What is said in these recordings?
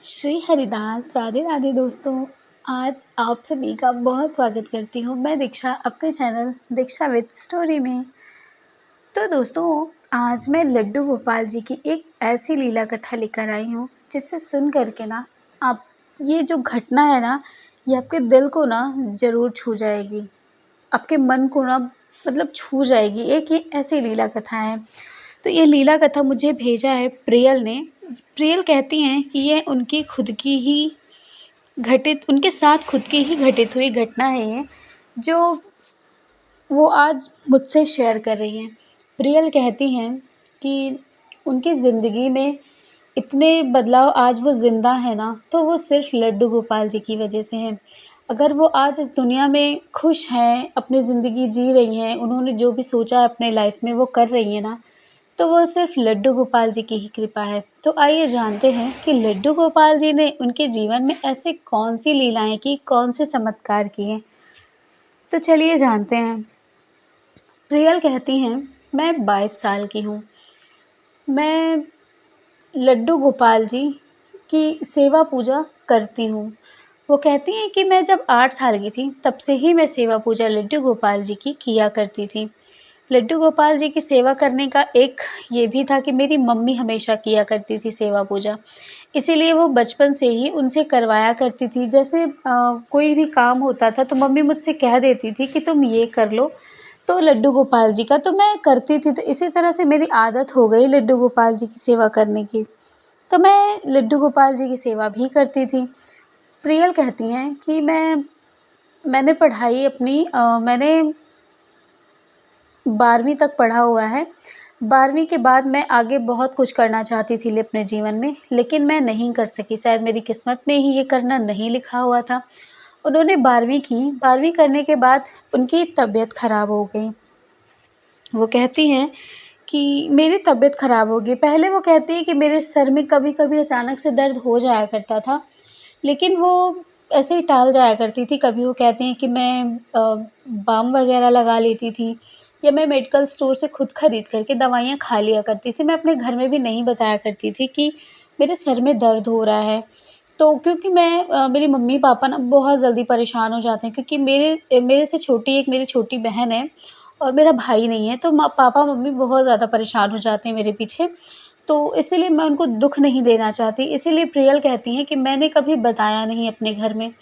श्री हरिदास, राधे राधे दोस्तों। आज आप सभी का बहुत स्वागत करती हूँ मैं दीक्षा अपने चैनल दीक्षा विद स्टोरी में। तो दोस्तों, आज मैं लड्डू गोपाल जी की एक ऐसी लीला कथा लेकर आई हूँ जिसे सुन करके ना आप ये जो घटना है ना, ये आपके दिल को ना ज़रूर छू जाएगी, आपके मन को ना मतलब छू जाएगी। एक ये ऐसी लीला कथा है। तो ये लीला कथा मुझे भेजा है प्रियल ने। प्रियल कहती हैं कि ये उनकी खुद की ही उनके साथ खुद की ही घटित हुई घटना है ये, जो वो आज मुझसे शेयर कर रही हैं। प्रियल कहती हैं कि उनकी ज़िंदगी में इतने बदलाव आज वो ज़िंदा है ना, तो वो सिर्फ़ लड्डू गोपाल जी की वजह से हैं। अगर वो आज इस दुनिया में खुश हैं, अपनी ज़िंदगी जी रही हैं, उन्होंने जो भी सोचा है अपने लाइफ़ में वो कर रही हैं ना, तो वो सिर्फ़ लड्डू गोपाल जी की ही कृपा है। तो आइए जानते हैं कि लड्डू गोपाल जी ने उनके जीवन में ऐसी कौन-सी लीलाएँ की, कौन से चमत्कार किए। तो चलिए जानते हैं। प्रियल कहती हैं, मैं 22 साल की हूँ। मैं लड्डू गोपाल जी की सेवा पूजा करती हूँ। वो कहती हैं कि मैं जब 8 साल की थी, तब से ही मैं सेवा पूजा लड्डू गोपाल जी की किया करती थी। लड्डू गोपाल जी की सेवा करने का एक ये भी था कि मेरी मम्मी हमेशा किया करती थी सेवा पूजा, इसीलिए वो बचपन से ही उनसे करवाया करती थी। जैसे कोई भी काम होता था तो मम्मी मुझसे कह देती थी कि तुम ये कर लो, तो लड्डू गोपाल जी का तो मैं करती थी। तो इसी तरह से मेरी आदत हो गई लड्डू गोपाल जी की सेवा करने की। तो मैं लड्डू गोपाल जी की सेवा भी करती थी। प्रियल कहती हैं कि मैंने पढ़ाई अपनी मैंने 12वीं तक पढ़ा हुआ है। 12वीं के बाद मैं आगे बहुत कुछ करना चाहती थी अपने जीवन में, लेकिन मैं नहीं कर सकी। शायद मेरी किस्मत में ही ये करना नहीं लिखा हुआ था। उन्होंने 12वीं की, 12वीं करने के बाद उनकी तबीयत ख़राब हो गई। वो कहती हैं कि मेरी तबीयत ख़राब हो गई। पहले वो कहती हैं कि मेरे सर में कभी-कभी अचानक से दर्द हो जाया करता था, लेकिन वो ऐसे ही टाल जाया करती थी। कभी वो कहती हैं कि मैं बाम वग़ैरह लगा लेती थी, या मैं मेडिकल स्टोर से खुद खरीद कर के दवाइयाँ खा लिया करती थी। मैं अपने घर में भी नहीं बताया करती थी कि मेरे सर में दर्द हो रहा है। तो क्योंकि मेरी मम्मी-पापा ना बहुत जल्दी परेशान हो जाते हैं, क्योंकि मेरे से छोटी एक मेरी छोटी बहन है और मेरा भाई नहीं है, तो पापा-मम्मी बहुत ज़्यादा परेशान हो जाते हैं मेरे पीछे। तो इसीलिए मैं उनको दुःख नहीं देना चाहती, इसीलिए प्रियल कहती हैं कि मैंने कभी बताया नहीं अपने घर में।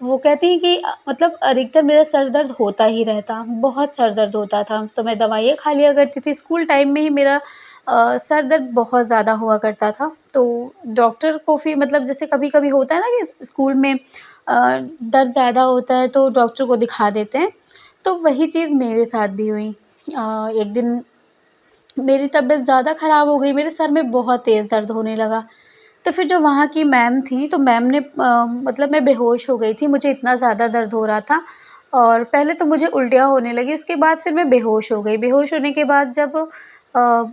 वो कहती हैं कि मतलब अधिकतर मेरा सर दर्द होता ही रहता, बहुत सर दर्द होता था, तो मैं दवाइयाँ खा लिया करती थी। स्कूल टाइम में ही मेरा सर दर्द बहुत ज़्यादा हुआ करता था, तो डॉक्टर को फिर मतलब जैसे कभी-कभी होता है ना कि स्कूल में दर्द ज़्यादा होता है तो डॉक्टर को दिखा देते हैं, तो वही चीज़ मेरे साथ भी हुई। एक दिन मेरी तबीयत ज़्यादा ख़राब हो गई, मेरे सर में बहुत तेज़ दर्द होने लगा। तो फिर जो वहाँ की मैम थी, तो मैम ने मतलब मैं बेहोश हो गई थी, मुझे इतना ज़्यादा दर्द हो रहा था और पहले तो मुझे उल्टियाँ होने लगी, उसके बाद फिर मैं बेहोश हो गई। बेहोश होने के बाद जब अ,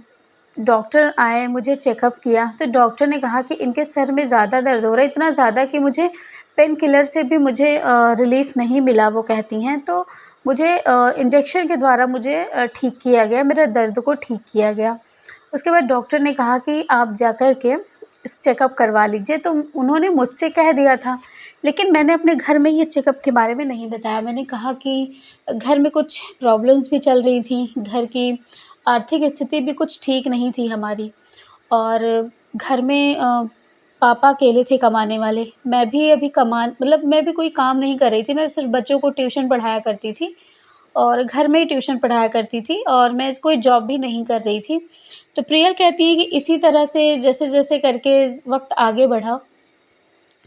डॉक्टर आए, मुझे चेकअप किया, तो डॉक्टर ने कहा कि इनके सर में ज़्यादा दर्द हो रहा है, इतना ज़्यादा कि मुझे पेन किलर से भी मुझे रिलीफ़ नहीं मिला, वो कहती हैं। तो मुझे इंजेक्शन के द्वारा मुझे ठीक किया गया, मेरे दर्द को ठीक किया गया। उसके बाद डॉक्टर ने कहा कि आप जा कर के चेकअप करवा लीजिए, तो उन्होंने मुझसे कह दिया था, लेकिन मैंने अपने घर में ये चेकअप के बारे में नहीं बताया। मैंने कहा कि घर में कुछ प्रॉब्लम्स भी चल रही थी, घर की आर्थिक स्थिति भी कुछ ठीक नहीं थी हमारी, और घर में पापा अकेले थे कमाने वाले। मैं भी अभी मैं भी कोई काम नहीं कर रही थी, मैं सिर्फ़ बच्चों को ट्यूशन पढ़ाया करती थी और घर में ही ट्यूशन पढ़ाया करती थी, और मैं कोई जॉब भी नहीं कर रही थी। तो प्रियल कहती हैं कि इसी तरह से जैसे-जैसे करके वक़्त आगे बढ़ा,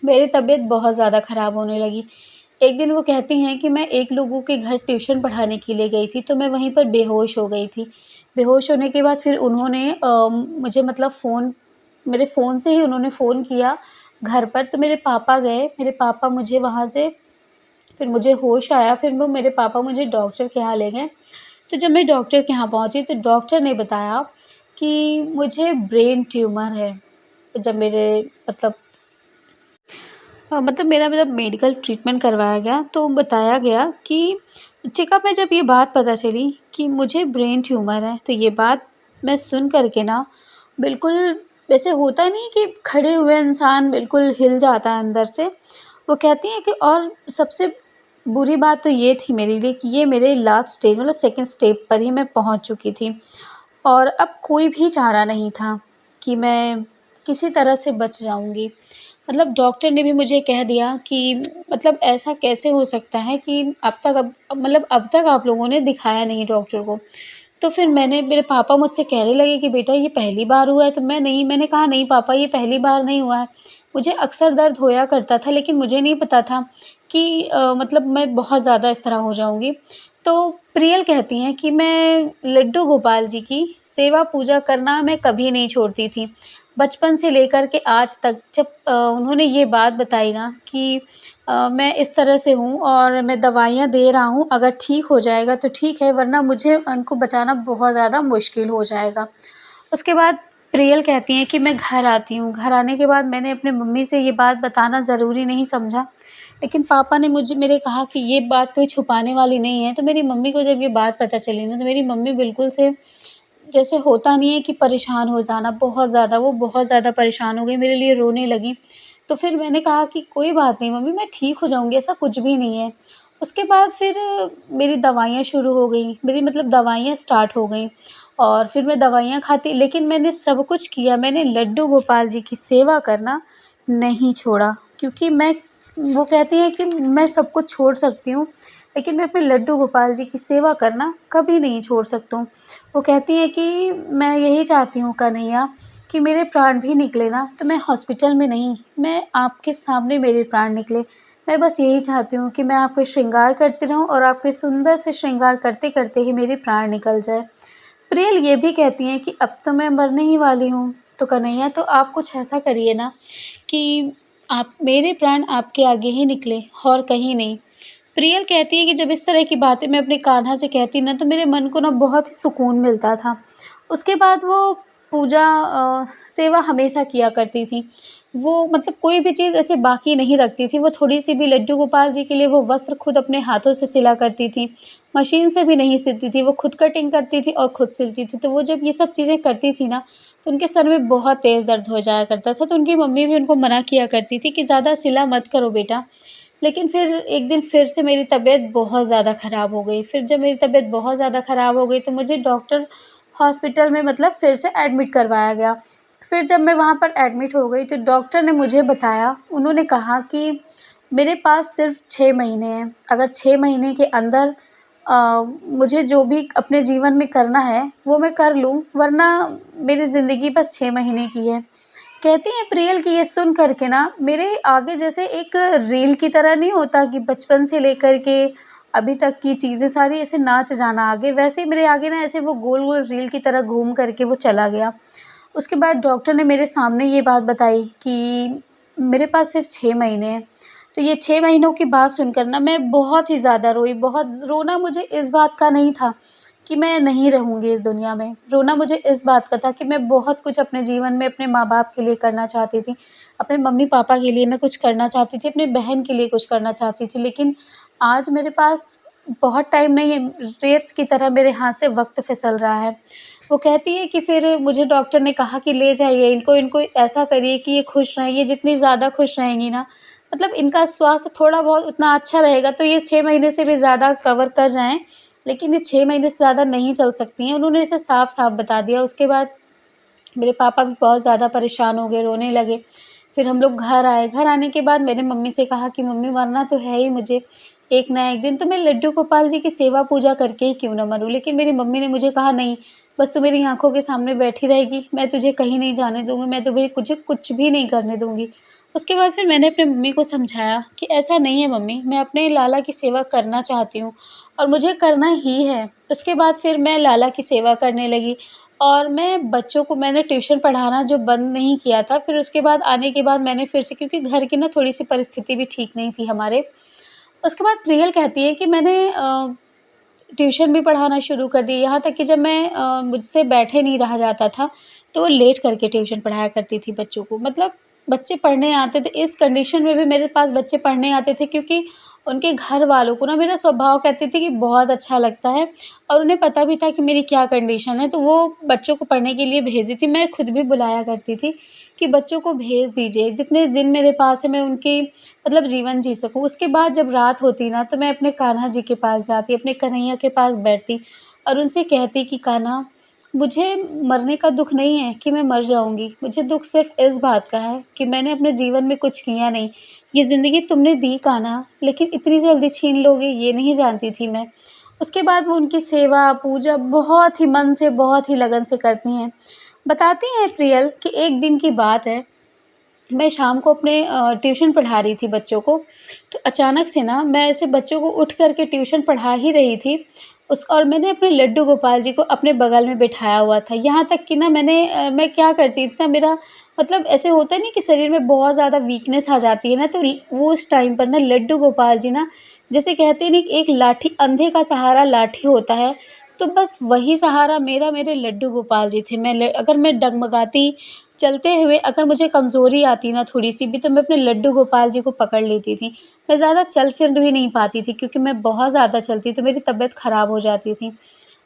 मेरी तबीयत बहुत ज़्यादा ख़राब होने लगी। एक दिन वो कहती हैं कि मैं एक लोगों के घर ट्यूशन पढ़ाने के लिए गई थी, तो मैं वहीं पर बेहोश हो गई थी। बेहोश होने के बाद फिर उन्होंने मुझे मतलब मेरे फ़ोन से ही उन्होंने फ़ोन किया घर पर, तो मेरे पापा गए, मेरे पापा मुझे वहाँ से फिर मुझे होश आया, फिर मेरे पापा मुझे डॉक्टर के यहाँ ले गए। तो जब मैं डॉक्टर के यहाँ पहुँची, तो डॉक्टर ने बताया कि मुझे ब्रेन ट्यूमर है। जब मेरे मतलब मेरा मेडिकल ट्रीटमेंट करवाया गया, तो बताया गया कि चेकअप में जब ये बात पता चली कि मुझे ब्रेन ट्यूमर है, तो ये बात मैं सुन कर के ना बिल्कुल वैसे होता नहीं कि खड़े हुए इंसान बिल्कुल हिल जाता है अंदर से। वो कहती हैं कि और सबसे बुरी बात तो ये थी मेरे लिए कि ये मेरे लास्ट स्टेज मतलब सेकंड स्टेप पर ही मैं पहुँच चुकी थी और अब कोई भी चारा नहीं था कि मैं किसी तरह से बच जाऊँगी। मतलब डॉक्टर ने भी मुझे कह दिया कि मतलब ऐसा कैसे हो सकता है कि अब तक आप लोगों ने दिखाया नहीं डॉक्टर को। तो फिर मेरे पापा मुझसे कहने लगे कि बेटा ये पहली बार हुआ है? तो मैंने कहा नहीं पापा ये पहली बार नहीं हुआ है। मुझे अक्सर दर्द होया करता था लेकिन मुझे नहीं पता था कि मतलब मैं बहुत ज़्यादा इस तरह हो जाऊँगी। तो प्रियल कहती हैं कि मैं लड्डू गोपाल जी की सेवा पूजा करना मैं कभी नहीं छोड़ती थी। बचपन से लेकर के आज तक जब उन्होंने ये बात बताई ना कि मैं इस तरह से हूँ और मैं दवाइयाँ दे रहा हूँ, अगर ठीक हो जाएगा तो ठीक है वरना मुझे उनको बचाना बहुत ज़्यादा मुश्किल हो जाएगा। उसके बाद प्रियल कहती हैं कि मैं घर आती हूँ, घर आने के बाद मैंने अपने मम्मी से ये बात बताना ज़रूरी नहीं समझा, लेकिन पापा ने मुझे मेरे कहा कि ये बात कोई छुपाने वाली नहीं है, तो मेरी मम्मी को जब ये बात पता चली ना, तो मेरी मम्मी बिल्कुल से जैसे होता नहीं है कि परेशान हो जाना बहुत ज़्यादा, वो बहुत ज़्यादा परेशान हो गई, मेरे लिए रोने लगी। तो फिर मैंने कहा कि कोई बात नहीं मम्मी मैं ठीक हो जाऊँगी, ऐसा कुछ भी नहीं है। उसके बाद फिर मेरी दवाइयाँ शुरू हो गईं, मेरी मतलब दवाइयाँ स्टार्ट हो गईं और फिर मैं दवाइयाँ खाती लेकिन मैंने सब कुछ किया, मैंने लड्डू गोपाल जी की सेवा करना नहीं छोड़ा क्योंकि वो कहती हैं कि मैं सब कुछ छोड़ सकती हूँ, लेकिन मैं अपने लड्डू गोपाल जी की सेवा करना कभी नहीं छोड़ सकती हूँ। वो कहती हैं कि मैं यही चाहती हूँ कन्हैया कि मेरे प्राण भी निकले ना तो मैं हॉस्पिटल में नहीं, मैं आपके सामने मेरे प्राण निकले। मैं बस यही चाहती हूँ कि मैं आपके श्रृंगार करती रहूँ और आपके सुंदर से श्रृंगार करते-करते ही मेरे प्राण निकल जाएँ। प्रियल ये भी कहती हैं कि अब तो मैं मरने ही वाली हूँ, तो कन्हैया तो आप कुछ ऐसा करिए ना कि आप मेरे प्राण आपके आगे ही निकले और कहीं नहीं। प्रियल कहती है कि जब इस तरह की बातें मैं अपने कान्हा से कहती ना तो मेरे मन को ना बहुत ही सुकून मिलता था। उसके बाद वो सेवा हमेशा किया करती थी। वो मतलब कोई भी चीज़ ऐसे बाकी नहीं रखती थी, वो थोड़ी-सी भी लड्डू गोपाल जी के लिए वो वस्त्र खुद अपने हाथों से सिला करती थी। मशीन से भी नहीं सिलती थी, वो खुद कटिंग करती थी और खुद सिलती थी। तो वो जब ये सब चीज़ें करती थी ना, तो उनके सर में बहुत तेज़ दर्द हो जाया करता था, तो उनकी मम्मी भी उनको मना किया करती थी कि ज़्यादा सिला मत करो बेटा। लेकिन फिर एक दिन फिर से मेरी तबीयत बहुत ज़्यादा ख़राब हो गई। फिर जब मेरी तबीयत बहुत ज़्यादा ख़राब हो गई तो मुझे डॉक्टर हॉस्पिटल में मतलब फिर से एडमिट करवाया गया। फिर जब मैं वहाँ पर एडमिट हो गई तो डॉक्टर ने मुझे बताया, उन्होंने कहा कि मेरे पास सिर्फ़ 6 महीने हैं। अगर 6 महीने के अंदर मुझे जो भी अपने जीवन में करना है वो मैं कर लूँ, वरना मेरी ज़िंदगी बस 6 महीने की है। कहती हैं प्रियल कि ये सुन कर के ना मेरे आगे जैसे एक रील की तरह नहीं होता कि बचपन से लेकर के अभी तक की चीज़ें सारी ऐसे नाच जाना आगे, वैसे ही मेरे आगे ना ऐसे वो गोल-गोल रील की तरह घूम कर के वो चला गया। उसके बाद डॉक्टर ने मेरे सामने ये बात बताई कि मेरे पास सिर्फ़ 6 महीने हैं। तो ये 6 महीनों की बात सुनकर ना मैं बहुत ही ज़्यादा रोई, बहुत रोना मुझे इस बात का नहीं था कि मैं नहीं रहूँगी इस दुनिया में। रोना मुझे इस बात का था कि मैं बहुत कुछ अपने जीवन में अपने माँ-बाप के लिए करना चाहती थी। अपने मम्मी-पापा के लिए मैं कुछ करना चाहती थी, अपनी बहन के लिए कुछ करना चाहती थी। लेकिन आज मेरे पास बहुत टाइम नहीं है, रेत की तरह मेरे हाथ से वक़्त फिसल रहा है। वो कहती है कि फिर मुझे डॉक्टर ने कहा कि ले जाइए इनको, इनको ऐसा करिए कि ये खुश रहें, ये जितनी ज़्यादा खुश रहेंगी ना मतलब इनका स्वास्थ्य थोड़ा बहुत उतना अच्छा रहेगा तो ये 6 महीने से भी ज़्यादा कवर कर जाएँ, लेकिन ये 6 महीने से ज़्यादा नहीं चल सकती हैं। उन्होंने इसे साफ-साफ बता दिया। उसके बाद मेरे पापा भी बहुत ज़्यादा परेशान हो गए, रोने लगे। फिर हम लोग घर आए, घर आने के बाद मैंने मम्मी से कहा कि मम्मी मरना तो है ही मुझे, एक ना एक दिन तो मैं लड्डू गोपाल जी की सेवा पूजा करके ही क्यों ना मरूँ। लेकिन मेरी मम्मी ने मुझे कहा नहीं, बस तू मेरी आँखों के सामने बैठी रहेगी, मैं तुझे कहीं नहीं जाने दूँगी, मैं तुम्हें तुझे कुछ भी नहीं करने दूँगी। उसके बाद फिर मैंने अपनी मम्मी को समझाया कि ऐसा नहीं है मम्मी, मैं अपने लाला की सेवा करना चाहती हूँ और मुझे करना ही है। उसके बाद फिर मैं लाला की सेवा करने लगी और मैंने ट्यूशन पढ़ाना जो बंद नहीं किया था, फिर उसके बाद आने के बाद मैंने फिर से क्योंकि घर की ना थोड़ी-सी परिस्थिति भी ठीक नहीं थी हमारे। उसके बाद प्रियल कहती है कि मैंने ट्यूशन भी पढ़ाना शुरू कर दी, यहाँ तक कि जब मुझसे बैठे नहीं रहा जाता था, तो वो लेट करके ट्यूशन पढ़ाया करती थी बच्चों को। मतलब बच्चे पढ़ने आते थे, इस कंडीशन में भी मेरे पास बच्चे पढ़ने आते थे क्योंकि उनके घर वालों को ना मेरा स्वभाव कहती थी कि बहुत अच्छा लगता है और उन्हें पता भी था कि मेरी क्या कंडीशन है, तो वो बच्चों को पढ़ने के लिए भेजती थी। मैं खुद भी बुलाया करती थी कि बच्चों को भेज दीजिए, जितने दिन मेरे पास है मैं उनकी मतलब जीवन जी सकूँ। उसके बाद जब रात होती ना तो मैं अपने कान्हा जी के पास जाती, अपने कन्हैया के पास बैठती और उनसे कहती कि कान्हा, मुझे मरने का दुःख नहीं है कि मैं मर जाऊँगी, मुझे दुःख सिर्फ़ इस बात का है कि मैंने अपने जीवन में कुछ किया नहीं। ये ज़िंदगी तुमने दी कान्हा, लेकिन इतनी जल्दी छीन लोगे ये नहीं जानती थी मैं। उसके बाद वो उनकी सेवा, पूजा बहुत ही मन से, बहुत ही लगन से करती हैं। बताती हैं प्रियल कि एक दिन की बात है, मैं शाम को अपने ट्यूशन पढ़ा रही थी बच्चों को, तो अचानक से ना मैं ऐसे बच्चों को उठ कर के ट्यूशन पढ़ा ही रही थी उस और मैंने अपने लड्डू गोपाल जी को अपने बगल में बिठाया हुआ था। यहाँ तक कि ना मैं क्या करती थी ना, मेरा मतलब ऐसे होता है नहीं कि शरीर में बहुत ज़्यादा वीकनेस आ जाती है ना, तो वो उस टाइम पर ना लड्डू गोपाल जी ना, जैसे कहते हैं ना कि एक लाठी, अंधे का सहारा लाठी होता है, तो बस वही सहारा मेरा मेरे लड्डू गोपाल जी थे। अगर मैं डगमगाती चलते हुए अगर मुझे कमज़ोरी आती ना थोड़ी-सी भी, तो मैं अपने लड्डू गोपाल जी को पकड़ लेती थी। मैं ज़्यादा चल फिर भी नहीं पाती थी क्योंकि मैं बहुत ज़्यादा चलती तो मेरी तबीयत ख़राब हो जाती थी।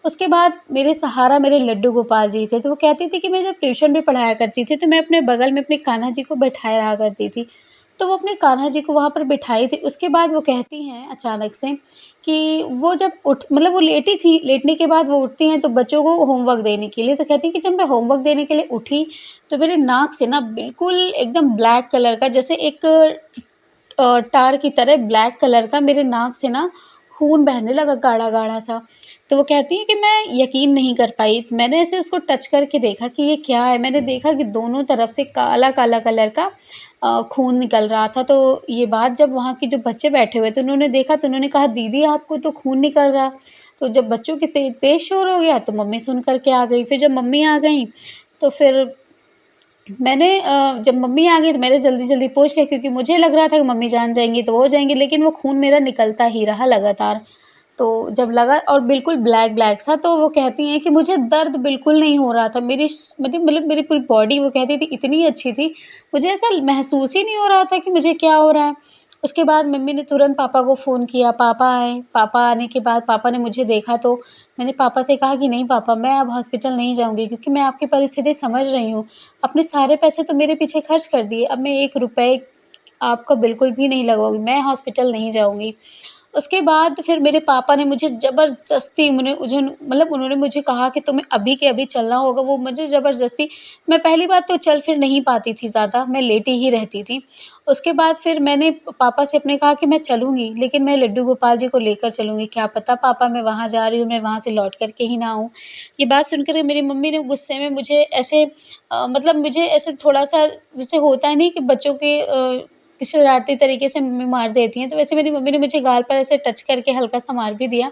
उसके बाद मेरे सहारा मेरे लड्डू गोपाल जी थे, तो वो कहती थी कि मैं जब ट्यूशन भी पढ़ाया करती थी, तो मैं अपने बगल में अपने कान्हा जी को बैठाए रहा करती थी। तो वो अपने कान्हा जी को वहाँ पर बिठाई थी। उसके बाद वो कहती हैं अचानक से कि वो जब उठ मतलब वो लेटी थी, लेटने के बाद वो उठती हैं तो बच्चों को होमवर्क देने के लिए, तो कहती हैं कि जब मैं होमवर्क देने के लिए उठी, तो मेरे नाक से ना बिल्कुल एकदम ब्लैक कलर का, जैसे एक टार की तरह ब्लैक कलर का मेरे नाक से ना खून बहने लगा गाढ़ा-गाढ़ा सा। तो वो कहती हैं कि मैं यकीन नहीं कर पाई। तो मैंने ऐसे उसको टच करके देखा कि ये क्या है? मैंने देखा कि दोनों तरफ से काला-काला कलर का खून निकल रहा था। तो ये बात जब वहाँ के जो बच्चे बैठे हुए थे उन्होंने देखा, तो उन्होंने कहा, दीदी आपको तो खून निकल रहा। तो जब बच्चों की तेज़ शोर हो गया तो मम्मी सुन कर के आ गई। फिर जब मम्मी आ गईं तो फिर जब मम्मी आ गई तो मैंने जल्दी-जल्दी पोंछ लिया क्योंकि मुझे लग रहा था कि मम्मी जान जाएँगी तो हो जाएँगी, लेकिन वो खून मेरा निकलता ही रहा लगातार। तो जब लगा और बिल्कुल ब्लैक-ब्लैक सा, तो वो कहती हैं कि मुझे दर्द बिल्कुल नहीं हो रहा था। मतलब मेरी पूरी बॉडी, वो कहती थी, इतनी अच्छी थी, मुझे ऐसा महसूस ही नहीं हो रहा था कि मुझे क्या हो रहा है। उसके बाद मम्मी ने तुरंत पापा को फ़ोन किया, पापा आए। पापा आने के बाद पापा ने मुझे देखा तो मैंने पापा से कहा कि नहीं पापा, मैं अब हॉस्पिटल नहीं जाऊँगी क्योंकि मैं आपकी परिस्थिति समझ रही हूँ। अपने सारे पैसे तो मेरे पीछे खर्च कर दिए, अब मैं 1 रुपए आपका बिल्कुल भी नहीं लगवाऊँगी, मैं हॉस्पिटल नहीं जाऊँगी। उसके बाद फिर मेरे पापा ने मुझे ज़बरदस्ती उन्होंने मुझे कहा कि तुम्हें अभी के अभी चलना होगा, वो मुझे ज़बरदस्ती। मैं पहली बात तो चल फिर नहीं पाती थी ज़्यादा, मैं लेटी ही रहती थी। उसके बाद फिर मैंने पापा से अपने कहा कि मैं चलूँगी, लेकिन मैं लड्डू गोपाल जी को लेकर चलूँगी, क्या पता पापा मैं वहाँ जा रही हूँ, मैं वहाँ से लौट कर के ही ना आऊँ। ये बात सुनकर के मेरी मम्मी ने गुस्से में मुझे ऐसे मतलब मुझे ऐसे थोड़ा-सा, जैसे होता है नहीं कि बच्चों के शरारती तरीके से मम्मी मार देती हैं, तो वैसे मेरी मम्मी ने मुझे गाल पर ऐसे टच करके हल्का-सा मार भी दिया।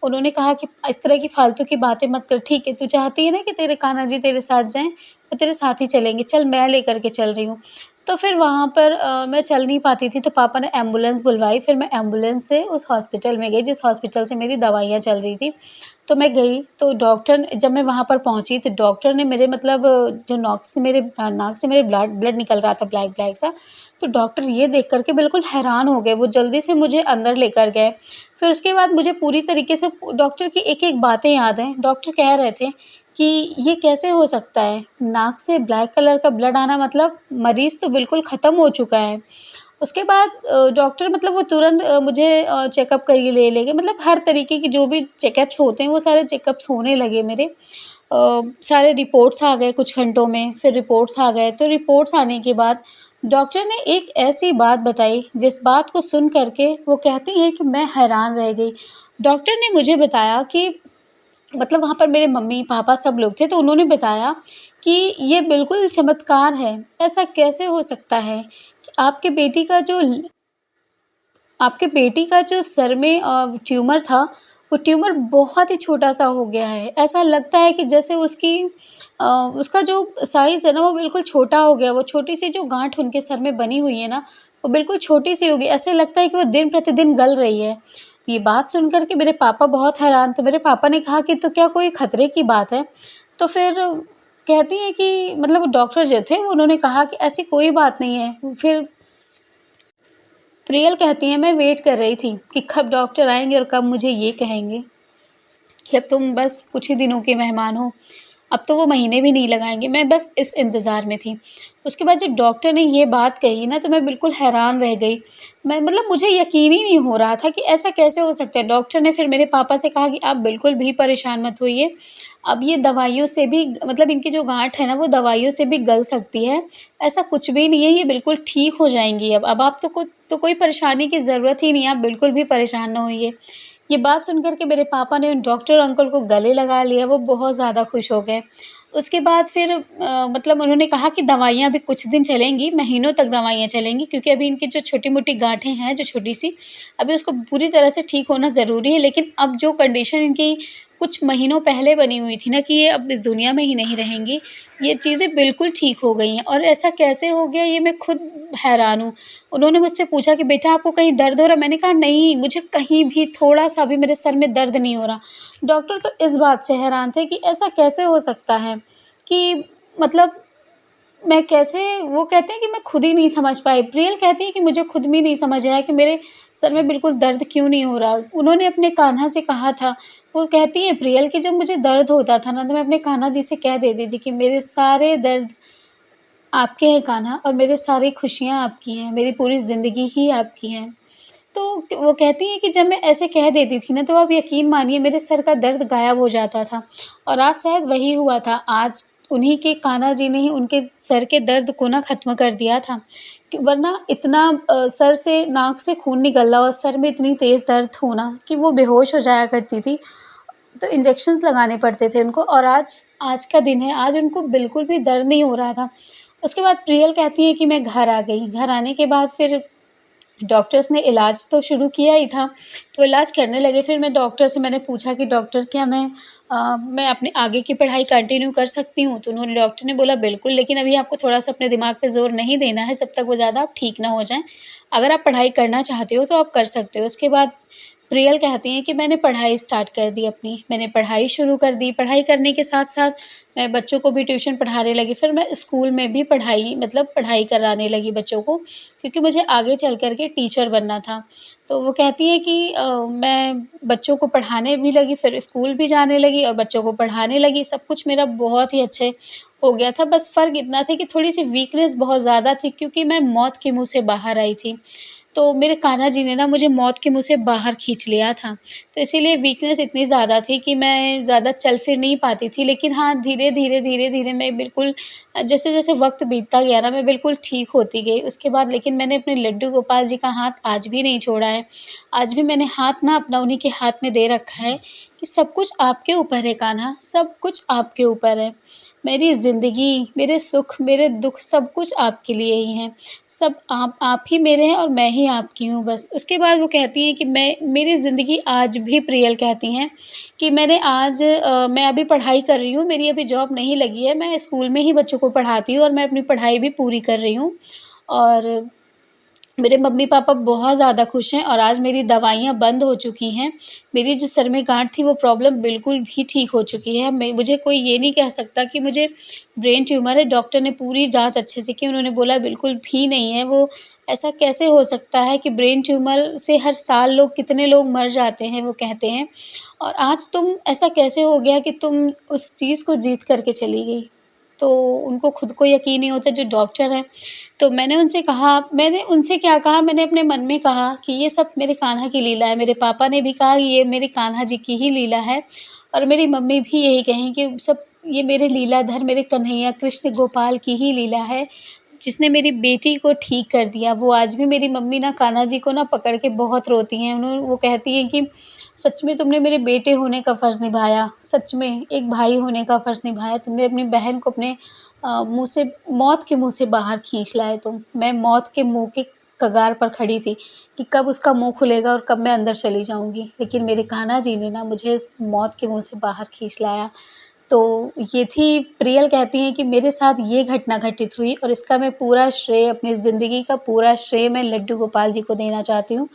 उन्होंने कहा कि इस तरह की फालतू की बातें मत कर, ठीक है, तू चाहती है ना कि तेरे कान्हा जी तेरे साथ जाएँ, तो तेरे साथ ही चलेंगे, चल मैं लेकर के चल रही हूँ। तो फिर वहाँ पर मैं चल नहीं पाती थी, तो पापा ने एम्बुलेंस बुलवाई, फिर मैं एम्बुलेंस से उस हॉस्पिटल में गई जिस हॉस्पिटल से मेरी दवाइयाँ चल रही थी। तो मैं गई, तो जब मैं वहाँ पर पहुँची तो डॉक्टर ने मेरे मतलब जो नाक से मेरे ब्लड ब्लड निकल रहा था ब्लैक-ब्लैक सा, तो डॉक्टर ये देख कर के बिल्कुल हैरान हो गए, वो जल्दी से मुझे अंदर लेकर गए। फिर उसके बाद मुझे पूरी तरीके से डॉक्टर की एक-एक बातें याद हैं। डॉक्टर कह रहे थे कि ये कैसे हो सकता है? नाक से ब्लैक कलर का ब्लड आना मतलब मरीज़ तो बिल्कुल ख़त्म हो चुका है। उसके बाद डॉक्टर मतलब वो तुरंत मुझे चेकअप के लिए ले गए, मतलब हर तरीके की जो भी चेकअप्स होते हैं वो सारे चेकअप्स होने लगे मेरे। सारे रिपोर्ट्स आ गए कुछ घंटों में, फिर रिपोर्ट्स आ गए, तो रिपोर्ट्स आने के बाद डॉक्टर ने एक ऐसी बात बताई जिस बात को सुन कर के वो कहती हैं कि मैं हैरान रह गई। डॉक्टर ने मुझे बताया कि मतलब वहाँ पर मेरे मम्मी-पापा सब लोग थे, तो उन्होंने बताया कि ये बिल्कुल चमत्कार है। ऐसा कैसे हो सकता है कि आपके बेटी का जो सर में ट्यूमर था, वो ट्यूमर बहुत ही छोटा-सा हो गया है। ऐसा लगता है कि जैसे उसका जो साइज़ है ना, वो बिल्कुल छोटा हो गया। वो छोटी-सी जो गाँठ उनके सर में बनी हुई है ना, वो बिल्कुल छोटी-सी हो गई। ऐसे लगता है कि वो दिन-प्रतिदिन गल रही है। ये बात सुन कर के मेरे पापा बहुत हैरान, तो मेरे पापा ने कहा कि तो क्या कोई खतरे की बात है? तो फिर कहती हैं कि मतलब वो डॉक्टर जो थे, उन्होंने कहा कि ऐसी कोई बात नहीं है। फिर प्रियल कहती हैं, मैं वेट कर रही थी कि कब डॉक्टर आएँगे और कब मुझे ये कहेंगे कि अब तुम बस कुछ ही दिनों के मेहमान हो। अब तो वो महीने भी नहीं लगाएँगे, मैं बस इस इंतज़ार में थी। उसके बाद जब डॉक्टर ने ये बात कही ना, तो मैं बिल्कुल हैरान रह गई। मैं मतलब मुझे यकीन ही नहीं हो रहा था कि ऐसा कैसे हो सकता है। डॉक्टर ने फिर मेरे पापा से कहा कि आप बिल्कुल भी परेशान मत होइए, अब ये दवाइयों से भी मतलब इनकी जो गाँठ है ना, वो दवाइयों से भी गल सकती है। ऐसा कुछ भी नहीं है, ये बिल्कुल ठीक हो जाएँगी अब आप तो कोई परेशानी की ज़रूरत ही नहीं है, आप बिल्कुल भी परेशान ना होइए। ये बात सुन कर के मेरे पापा ने उन डॉक्टर अंकल को गले लगा लिया, वो बहुत ज़्यादा खुश हो गए। उसके बाद फिर मतलब उन्होंने कहा कि दवाइयाँ अभी कुछ दिन चलेंगी, महीनों तक दवाइयाँ चलेंगी क्योंकि अभी इनकी जो छोटी-मोटी गाँठें हैं, जो छोटी-सी, अभी उसको पूरी तरह से ठीक होना ज़रूरी है। लेकिन अब जो कंडीशन इनकी कुछ महीनों पहले बनी हुई थी ना कि ये अब इस दुनिया में ही नहीं रहेंगी, ये चीज़ें बिल्कुल ठीक हो गई हैं और ऐसा कैसे हो गया ये मैं खुद हैरान हूँ। उन्होंने मुझसे पूछा कि बेटा आपको कहीं दर्द हो रहा है? मैंने कहा नहीं, मुझे कहीं भी थोड़ा-सा भी मेरे सर में दर्द नहीं हो रहा। डॉक्टर तो इस बात से हैरान थे कि ऐसा कैसे हो सकता है कि मतलब मैं कैसे वो कहते हैं कि मैं खुद ही नहीं समझ पाई। प्रियल कहती है कि मुझे खुद भी नहीं समझ आया कि मेरे सर में बिल्कुल दर्द क्यों नहीं हो रहा। उन्होंने अपने कान्हा से कहा था, वो कहती है प्रियल कि जब मुझे दर्द होता था ना, तो मैं अपने कान्हा जी से कह देती थी कि मेरे सारे दर्द आपके हैं कान्हा और मेरे सारी खुशियाँ आपकी हैं, मेरी पूरी ज़िंदगी ही आपकी है। तो वो कहती हैं कि जब मैं ऐसे कह देती थी ना, तो आप यकीन मानिए मेरे सर का दर्द गायब हो जाता था और आज शायद वही हुआ था। आज उन्हीं के कान्हा जी ने ही उनके सर के दर्द को ना ख़त्म कर दिया था। कि वरना इतना सर से नाक से खून निकलना और सर में इतनी तेज़ दर्द होना कि वो बेहोश हो जाया करती थी। तो इंजेक्शंस लगाने पड़ते थे उनको और आज आज का दिन है, आज उनको बिल्कुल भी दर्द नहीं हो रहा था। उसके बाद प्रियल कहती है कि मैं घर आ गई। घर आने के बाद फिर डॉक्टर्स ने इलाज तो शुरू किया ही था, तो इलाज करने लगे। फिर मैं डॉक्टर से मैंने पूछा कि डॉक्टर क्या मैं अपने आगे की पढ़ाई कंटिन्यू कर सकती हूँ? तो उन्होंने डॉक्टर ने बोला बिल्कुल, लेकिन अभी आपको थोड़ा-सा अपने दिमाग पे ज़ोर नहीं देना है जब तक वो ज़्यादा आप ठीक ना हो जाएँ। अगर आप पढ़ाई करना चाहते हो तो आप कर सकते हो। उसके बाद प्रियल कहती हैं कि मैंने पढ़ाई स्टार्ट कर दी अपनी। मैंने पढ़ाई शुरू कर दी, पढ़ाई करने के साथ-साथ मैं बच्चों को भी ट्यूशन पढ़ाने लगी। फिर मैं स्कूल में भी पढ़ाई मतलब पढ़ाई कराने लगी बच्चों को, क्योंकि मुझे आगे चल कर के टीचर बनना था। तो वो कहती हैं कि मैं बच्चों को पढ़ाने भी लगी, फिर स्कूल भी जाने लगी और बच्चों को पढ़ाने लगी। सब कुछ मेरा बहुत ही अच्छे हो गया था। बस फ़र्क इतना था कि थोड़ी-सी वीकनेस बहुत ज़्यादा थी क्योंकि मैं मौत के मुँह से बाहर आई थी। तो मेरे कान्हा जी ने ना मुझे मौत के मुँह से बाहर खींच लिया था। तो इसीलिए वीकनेस इतनी ज़्यादा थी कि मैं ज़्यादा चल फिर नहीं पाती थी। लेकिन हाँ, धीरे-धीरे, धीरे-धीरे मैं बिल्कुल जैसे-जैसे वक़्त बीतता गया ना मैं बिल्कुल ठीक होती गई। उसके बाद लेकिन मैंने अपने लड्डू गोपाल जी का हाथ आज भी नहीं छोड़ा है। आज भी मैंने हाथ ना अपना उन्हीं के हाथ में दे रखा है कि सब कुछ आपके ऊपर है कान्हा, सब कुछ आपके ऊपर है। मेरी ज़िंदगी, मेरे सुख, मेरे दुःख सब कुछ आपके लिए ही हैं। सब आप ही मेरे हैं और मैं ही आपकी हूँ बस। उसके बाद वो कहती हैं कि मेरी ज़िंदगी आज भी प्रियल कहती हैं कि मैं अभी पढ़ाई कर रही हूँ, मेरी अभी जॉब नहीं लगी है, मैं स्कूल में ही बच्चों को पढ़ाती हूँ और मैं अपनी पढ़ाई भी पूरी कर रही हूँ। और मेरे मम्मी-पापा बहुत ज़्यादा खुश हैं और आज मेरी दवाइयाँ बंद हो चुकी हैं। मेरी जो सर में गाँठ थी वो प्रॉब्लम बिल्कुल भी ठीक हो चुकी है। मैं मुझे कोई ये नहीं कह सकता कि मुझे ब्रेन ट्यूमर है। डॉक्टर ने पूरी जाँच अच्छे से की, उन्होंने बोला बिल्कुल भी नहीं है। वो ऐसा कैसे हो सकता है कि ब्रेन ट्यूमर से हर साल कितने लोग मर जाते हैं वो कहते हैं और आज तुम ऐसा कैसे हो गया कि तुम उस चीज़ को जीत कर के चली गई। तो उनको खुद को यकीन नहीं होता जो डॉक्टर हैं। तो मैंने उनसे क्या कहा, मैंने अपने मन में कहा कि ये सब मेरे कान्हा की लीला है। मेरे पापा ने भी कहा कि ये मेरे कान्हा जी की ही लीला है और मेरी मम्मी भी यही कहीं कि सब ये मेरे लीलाधर मेरे कन्हैया कृष्ण गोपाल की ही लीला है, जिसने मेरी बेटी को ठीक कर दिया। वो आज भी मेरी मम्मी ना कान्हा जी को ना पकड़ के बहुत रोती हैं। वो कहती हैं कि सच में तुमने मेरे बेटे होने का फ़र्ज़ निभाया, सच में एक भाई होने का फ़र्ज़ निभाया। तुमने अपनी बहन को अपने मुँह से मौत के मुँह से बाहर खींच लाए तुम। मैं मौत के मुँह के कगार पर खड़ी थी कि कब उसका मुँह खुलेगा और कब मैं अंदर चली जाऊँगी। लेकिन मेरे कान्हा जी ने ना मुझे इस मौत के मुँह से बाहर खींच लाया। तो ये थी प्रियल कहती हैं कि मेरे साथ ये घटना घटित हुई और इसका मैं पूरा श्रेय अपनी ज़िंदगी का पूरा श्रेय मैं लड्डू गोपाल जी को देना चाहती हूँ,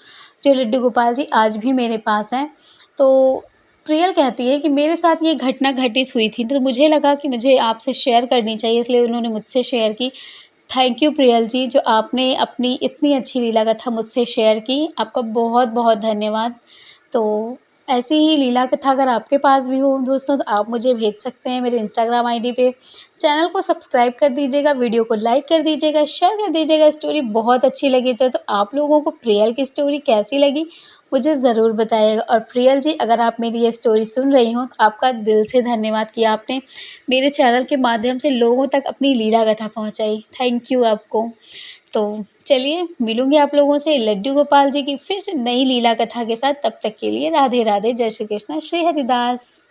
जो लड्डू गोपाल जी आज भी मेरे पास हैं। तो प्रियल कहती है कि मेरे साथ ये घटना घटित हुई थी, तो मुझे लगा कि मुझे आपसे शेयर करनी चाहिए, इसलिए उन्होंने मुझसे शेयर की। थैंक यू प्रियल जी, जो आपने अपनी इतनी अच्छी लीला कथा मुझसे शेयर की। आपका बहुत-बहुत धन्यवाद। तो ऐसी ही लीला कथा अगर आपके पास भी हो दोस्तों, तो आप मुझे भेज सकते हैं मेरे इंस्टाग्राम आईडी पे। चैनल को सब्सक्राइब कर दीजिएगा, वीडियो को लाइक कर दीजिएगा, शेयर कर दीजिएगा। स्टोरी बहुत अच्छी लगी तो आप लोगों को प्रियल की स्टोरी कैसी लगी, मुझे ज़रूर बताइएगा। और प्रियल जी, अगर आप मेरी ये स्टोरी सुन रही हों, तो आपका दिल से धन्यवाद कि आपने मेरे चैनल के माध्यम से लोगों तक अपनी लीला कथा पहुँचाई। थैंक यू आपको। तो चलिए, मिलूँगी आप लोगों से लड्डू गोपाल जी की फिर से नई लीला कथा के साथ। तब तक के लिए राधे राधे, जय श्री कृष्ण, श्री हरिदास।